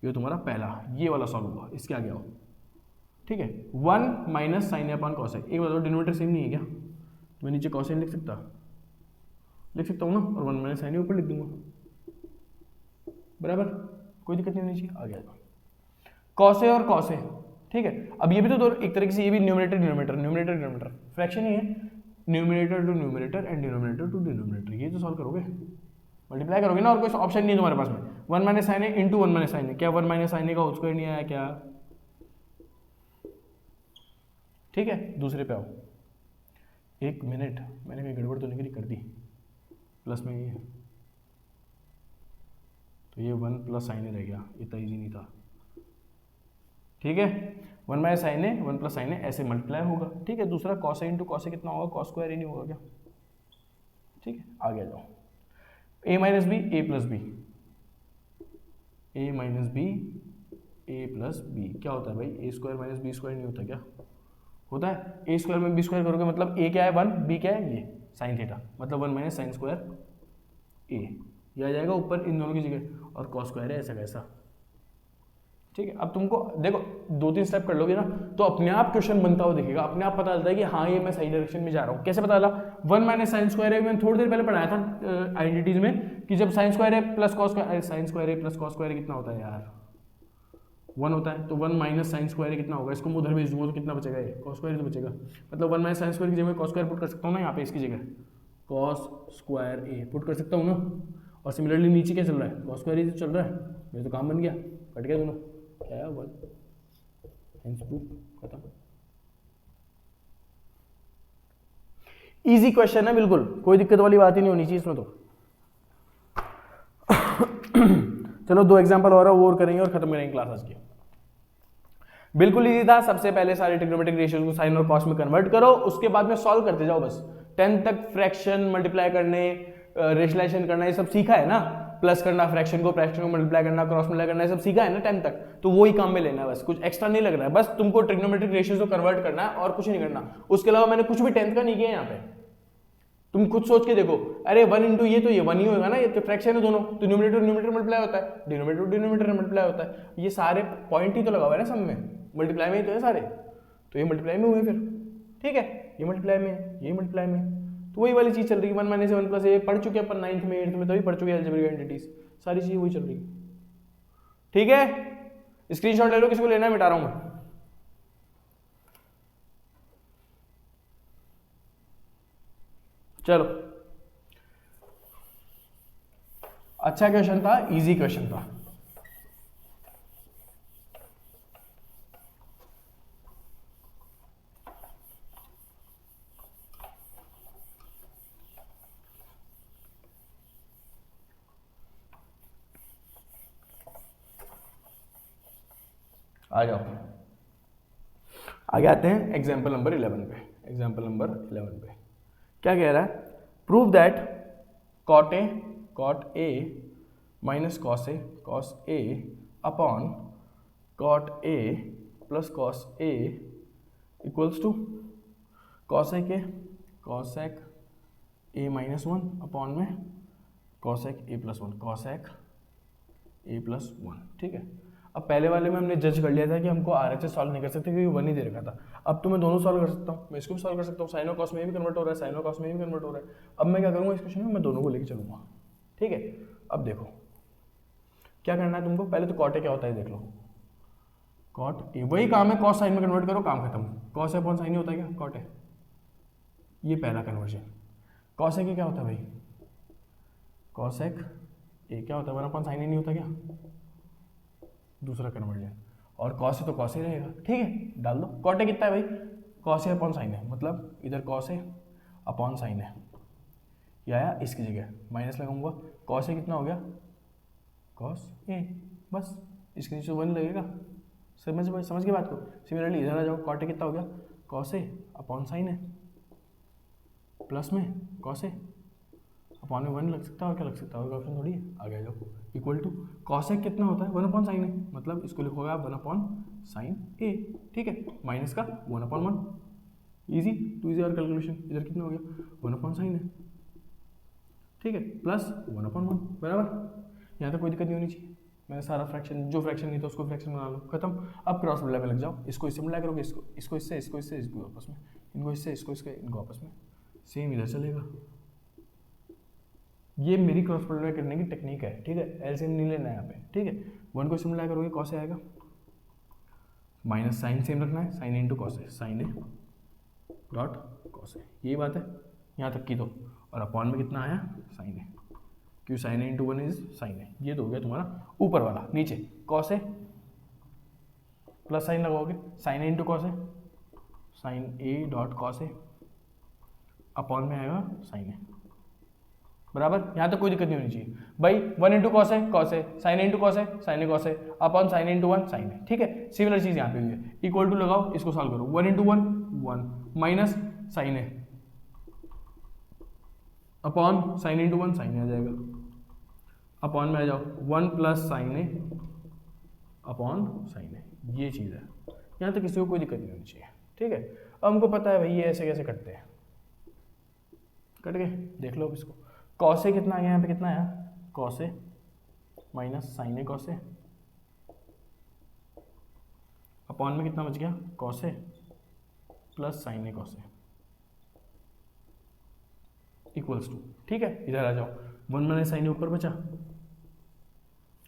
ये तुम्हारा पहला ये वाला सॉल्व हुआ, इसके आगे आओ, ठीक है। 1 माइनस साइन अपॉन कॉस है, एक बताओ डिनोमिनेटर सेम नहीं है क्या, मैं नीचे कॉस लिख सकता हूँ ना, और 1 माइनस साइन ऊपर लिख दूंगा, बराबर, कोई दिक्कत नहीं होनी चाहिए। आ गया कॉस ए और कॉस ए, ठीक है। अब ये भी तो एक तरीके से ये भी numerator denominator, numerator denominator fraction ही है, numerator to numerator and denominator to denominator, ये तो सॉल्व करोगे, मल्टीप्लाई करोगे ना, और कोई ऑप्शन नहीं है तुम्हारे पास में। 1 minus sine A into 1 minus sine ए, क्या 1 माइनस साइन ए का होल स्क्वायर नहीं आया क्या? ठीक है, दूसरे पे आओ। एक मिनट, मैंने कहीं गड़बड़ तो नहीं करी, कर दी प्लस में ये, तो ये 1 प्लस साइन ए रह गया, इतना ईजी नहीं था, ठीक है। 1 minus sine A 1 plus sine ए ऐसे मल्टीप्लाई होगा, ठीक है। दूसरा कॉस ए इंटू कॉस ए कितना होगा, कॉस स्क्वायर ही नहीं होगा क्या, ठीक है। आगे जाओ, ए माइनस बी ए प्लस बी, ए माइनस बी ए प्लस बी क्या होता है भाई, ए स्क्वायर माइनस बी स्क्वायर नहीं होता क्या, होता है। ए स्क्वायर में बी स्क्वायर करोगे मतलब ए क्या है 1, बी क्या है ये साइन थीटा, मतलब 1 माइनस साइन स्क्वायर ए, ये आ जाएगा ऊपर इन दोनों की जगह, और कॉस स्क्वायर है ऐसा कैसा, ठीक है। अब तुमको देखो 2-3 स्टेप कर लोगे ना तो अपने आप क्वेश्चन बनता हुआ दिखेगा, अपने आप पता चलता है कि हाँ ये मैं सही डायरेक्शन में जा रहा हूँ। कैसे पता चला, 1 माइनस साइन स्क्वायर है, मैंने थोड़ी देर पहले पढ़ाया था आइडेंटिटीज में कि जब साइन स्क्वायर है plus cos square, sine square है प्लस कॉस स्क्वायर कितना होता है यार, 1 होता है। तो 1 माइनस साइन स्क्वायर कितना होगा, इसको मैं उधर भेज दूंगा तो कितना बचेगा, ये कॉस स्क्वायर तो बचेगा, मतलब 1 माइनस साइन स्क्वायर की जगह कॉस स्क्वायर पुट कर सकता हूँ ना, यहाँ पे इसकी जगह कॉस स्क्वायर ए पुट कर सकता हूँ ना। और सिमिलरली नीचे क्या चल रहा है, कॉस स्क्वायर ए चल रहा है, मेरे तो काम बन गया, कट गया दोनों, क्या है 1 हेंस प्रूफ खत्म। इजी क्वेश्चन है बिल्कुल, कोई दिक्कत वाली बात ही नहीं होनी चाहिए इसमें तो। चलो 2 एग्जांपल और है, वो और करेंगे और खत्म करेंगे क्लास आज की। बिल्कुल इजी था, सबसे पहले सारे ट्रिग्नोमेट्रिक रेशियोज को साइन और कॉस में कन्वर्ट करो, उसके बाद में सॉल्व करते जाओ बस। 10 तक फ्रैक्शन मल्टीप्लाई करने, रेशनलाइजेशन करना ये सब सीखा है ना, प्लस करना फ्रैक्शन को मल्टीप्लाई करना, क्रॉस मल्टीप्लाई करना, ये सब सीखा है ना 10 तक, तो वही काम में लेना है बस, कुछ एक्स्ट्रा नहीं लग रहा है, बस तुमको ट्रिग्नोमेट्रिक रेशियोज को कन्वर्ट करना है और कुछ नहीं करना। उसके अलावा मैंने कुछ भी 10th का नहीं किया यहाँ पे, तुम खुद सोच के देखो, अरे 1 इंटू ये तो ये 1 ही होगा ना, ये तो फ्रैक्शन है दोनों, तो न्यूमरेटर मल्टीप्लाई होता है, डिनोमिनेटर मल्टीप्लाई होता है, ये सारे पॉइंट ही तो लगा हुआ है ना सब में, मल्टीप्लाई में ही तो है सारे, तो ये मल्टीप्लाई में हुए फिर, ठीक है, ये मल्टीप्लाई में है, ये मल्टीप्लाई में, तो वही वाली चीज चल रही है। 1 माइनस 1 प्लस ए पढ़ चुके अपन 9th में 8th में, तभी पढ़ चुके अलजेब्रिक एंटिटीज, सारी चीजें वही चल रही है, ठीक है। स्क्रीनशॉट ले लो, किसी को लेना है मिटा रहा हूं मैं। चलो, अच्छा क्वेश्चन था, इजी क्वेश्चन था। आ जाओ, आगे आते हैं एग्जाम्पल नंबर 11 पे। एग्जाम्पल नंबर 11 पे क्या कह रहा है, prove that cot A minus cos A upon cot A plus cos A equals to cosec A minus 1 upon में cosec A plus 1, cosec A plus 1, ठीक है। अब पहले वाले में हमने जज कर लिया था कि हमको RHS सॉल्व नहीं कर सकते क्योंकि 1 ही दे रखा था। अब तो मैं दोनों सॉल्व कर सकता हूँ, मैं इसको भी सॉल्व कर सकता हूँ, साइन और कॉस में भी कन्वर्ट हो रहा है, साइन और कॉस में भी कन्वर्ट हो रहा है। अब मैं क्या करूँगा इस क्वेश्चन में, मैं दोनों को लेके चलूंगा, ठीक है। अब देखो क्या करना है तुमको, पहले तो कॉट ए क्या होता है देख लो, कॉट ए वही काम है, कॉस साइन में कन्वर्ट करो, काम खत्म। कॉस ए अपॉन साइन ही होता है क्या, कॉट ए, ये पहला कन्वर्जन। कॉस ए क्या होता है भाई, कॉसेक ए क्या होता है 1 अपॉन साइन ए नहीं होता क्या, दूसरा कन्वर्जन। और कॉस ए तो कॉस ए रहेगा, ठीक है, डाल दो। कॉट ए कितना है भाई, कॉस ए अपॉन साइन है, मतलब इधर कॉस ए अपॉन साइन है, ये आया, इसकी जगह माइनस लगाऊंगा, कॉस ए कितना हो गया, कॉस ए, बस इसके नीचे 1 लगेगा। समझ के बात को। सिमिलरली इधर आ जाओ, कॉट ए कितना हो गया, कॉस ए अपॉन साइन है, प्लस में कॉस ए अपॉन में 1 लग सकता है, और क्या लग सकता है, और ऑप्शन थोड़ी है। आगे आ जाओ, इक्वल टू कॉसेक कितना होता है 1 अपॉन साइन है, मतलब इसको लिखोगे आप 1 अपॉन साइन ए, ठीक है, माइनस का 1 अपॉन 1, ईजी टू ईजी और कैलकुलेशन। इधर कितना हो गया 1 अपॉन साइन है, ठीक है, प्लस 1 अपॉन 1, बराबर। यहाँ तक कोई दिक्कत नहीं होनी चाहिए। मैंने सारा फ्रैक्शन, जो फ्रैक्शन नहीं था उसको फ्रैक्शन बना लो, खत्म। अब क्रॉस मल्टीप्लाई में लग जाओ, इसको इससे मल्टीप्लाई करोगे, इसको इससे, इसको आपस में, इनको इससे, इसको आपस में, सेम इधर चलेगा, ये मेरी क्रॉस मल्टीप्लाई करने की टेक्निक है, ठीक है, एलसीएम नहीं लेना है यहाँ पे, ठीक है। 1 को सिम्प्लीफाई करोगे कॉस ए आएगा, माइनस साइन सेम रखना है, sine into cos A, sine A dot cos A, यही बात है यहाँ तक की तो। और अपॉन में कितना आया, साइन ए, क्यों sine A into 1 is sine A. ये तो हो गया तुम्हारा ऊपर वाला। नीचे कॉस ए प्लस साइन लगाओगे, sine A into cos A, sine A dot cos A, upon में आएगा साइन ए, बराबर। यहाँ तक कोई दिक्कत नहीं होनी चाहिए भाई। 1 इंटू कॉस है कॉस है, साइन इंटू कॉस है साइन ए कॉस है, अपॉन साइन इंटू 1 साइन है, ठीक है। सिमिलर चीज यहाँ पे हुई है, इक्वल टू लगाओ, इसको सॉल्व करो। 1 इंटू 1 1 माइनस साइन है अपॉन साइन इंटू 1 साइन आ जाएगा, अपॉन में आ जाओ 1 plus sine A upon sine A, ये चीज़ है। यहाँ तक किसी को कोई दिक्कत नहीं होनी चाहिए, ठीक है। अब हमको पता है भाई ये ऐसे कैसे कटते हैं, कट गए, देख लो इसको। कॉस ए कितना आ गया यहाँ पे, कितना आया, cos A minus sine A cos A, upon में कितना बच गया, cos A plus sine A cos A equals to, ठीक है। इधर आ जाओ, 1 माइनस साइन ए ऊपर बचा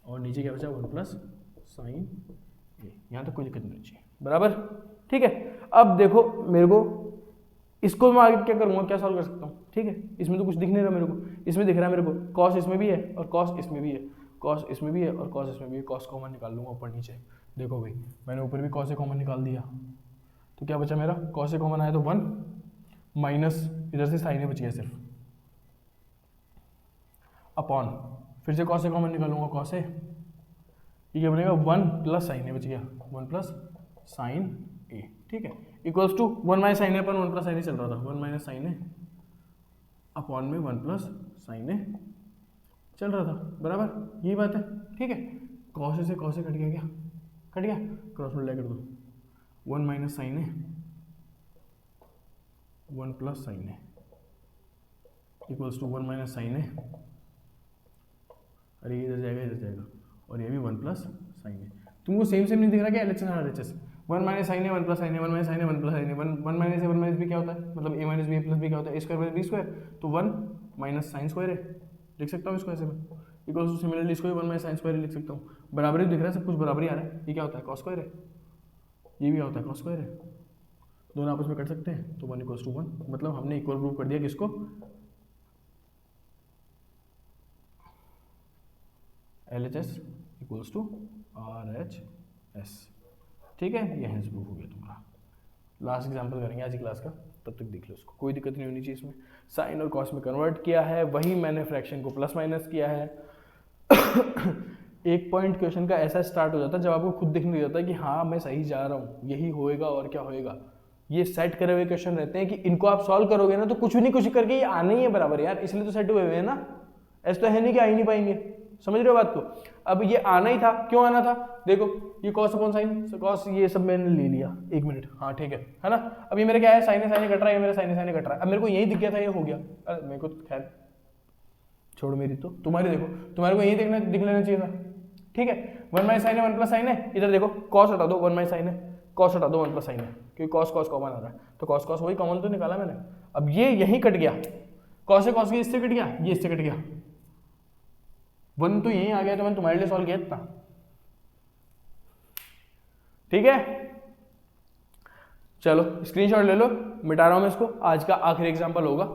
और नीचे क्या बचा, 1 प्लस साइन ए। यहाँ तक कोई दिक्कत नहीं चाहिए, बराबर, ठीक है। अब देखो मेरे को इसको मैं आगे क्या करूँगा, क्या सॉल्व कर सकता हूँ, ठीक है। इसमें तो कुछ दिख नहीं रहा मेरे को, इसमें दिख रहा है मेरे को कॉस इसमें भी है और कॉस इसमें भी है, कॉस इसमें भी है और कॉस इसमें भी है। कॉस कॉमन निकाल लूँगा ऊपर नीचे, देखो भाई मैंने ऊपर भी कॉस ए कॉमन निकाल दिया, तो क्या बचा मेरा, कॉस ए कॉमन आया तो 1 माइनस इधर से साइन ए बच गया सिर्फ, अपॉन फिर से कॉस ए कॉमन निकालूंगा, कॉस ए, ये क्या बनेगा, 1 प्लस साइन ए बच गया, 1 प्लस साइन ए, ठीक है, इक्वल्स टू 1 माइनस साइन ए पर 1 प्लस साइन ए चल रहा था, 1 माइनस साइन ए अपॉन में 1 प्लस साइन ए चल रहा था, बराबर, यही बात है, ठीक है। कॉस ए से कॉस ए कट गया, क्या कट गया, क्रॉस मल्टीप्लाई कर दो, 1 minus sine A 1 plus sine A equals to 1 minus sine A, अरे इधर जाएगा इधर जाएगा, और ये भी 1 प्लस साइन ए। तुमको सेम सेम नहीं दिख रहा क्या, एलएचएस और RHS, 1 minus sine A 1 plus sine A, 1 minus sine A 1 plus sine A, 1 minus A 1 minus B क्या होता है, मतलब ए माइनस बी प्लस बी क्या होता है, ए स्क्वायर प्लस बी स्क्वायर, तो 1 माइनस साइन स्क्वायर है, लिख सकता हूँ इसको ऐसे में, इक्वल्स टू सिमिलरली इसको 1 माइनस साइन स्क्वायर लिख सकता हूँ, बराबर ही दिख रहा है, सब कुछ बराबर ही आ रहा है। ये क्या होता है, कॉस स्क्वायर है, ये भी होता है कॉस स्क्वायर है, दोनों आपस में कट सकते हैं, तो 1 इक्वल्स टू 1, मतलब हमने इक्वल प्रूव कर दिया किसको, LHS इक्वल्स टू RHS, ठीक है। ये हेंस प्रूफ हो गया तुम्हारा। लास्ट एग्जांपल करेंगे आज की क्लास का, तब तक देख लो इसको, कोई दिक्कत नहीं होनी चाहिए इसमें। साइन और कॉस में कन्वर्ट किया है, वही मैंने फ्रैक्शन को प्लस माइनस किया है। एक पॉइंट क्वेश्चन का ऐसा स्टार्ट हो जाता है जब आपको खुद दिखने लग जाता है कि हाँ मैं सही जा रहा हूँ, यही होएगा और क्या होएगा। ये सेट करे हुए क्वेश्चन रहते हैं कि इनको आप सॉल्व करोगे ना तो कुछ भी नहीं कुछ करके ये आने ही है बराबर यार, इसलिए तो सेट हुए हुए हैं ना, ऐसा तो है नहीं कि आ ही नहीं पाएंगे, समझ रहे हो बात को। अब ये आना ही था, क्यों आना था, देखो ये कॉस अपॉन साइन, कॉस ये सब मैंने ले लिया, 1 मिनट, हाँ ठीक है ना। अब ये मेरे क्या है, साइन साइन कट रहा है, ये मेरा साइन कट रहा है, अब मेरे को यही दिख गया था, ये हो गया, अरे मेरे को खैर छोड़ मेरी, तो तुम्हारी देखो, तुम्हारे को यही दिख लेना चाहिए था, ठीक है। 1 माइनस साइन है 1 प्लस साइन है, इधर देखो कॉस हटा दो, 1 माइनस साइन है, कॉस हटा दो 1 प्लस साइन है, क्योंकि कॉस कॉस कॉमन आ रहा है, तो कॉस कॉस वही कॉमन तो निकाला मैंने। अब ये यही कट गया, कॉस से कॉस इससे कट गया, ये इससे कट गया, 1 तो यही आ गया, तो मैंने तुम्हारे लिए सॉल्व किया इतना, ठीक है। चलो स्क्रीनशॉट ले लो, मिटा रहा हूं मैं इसको, आज का आखिरी एग्जांपल होगा।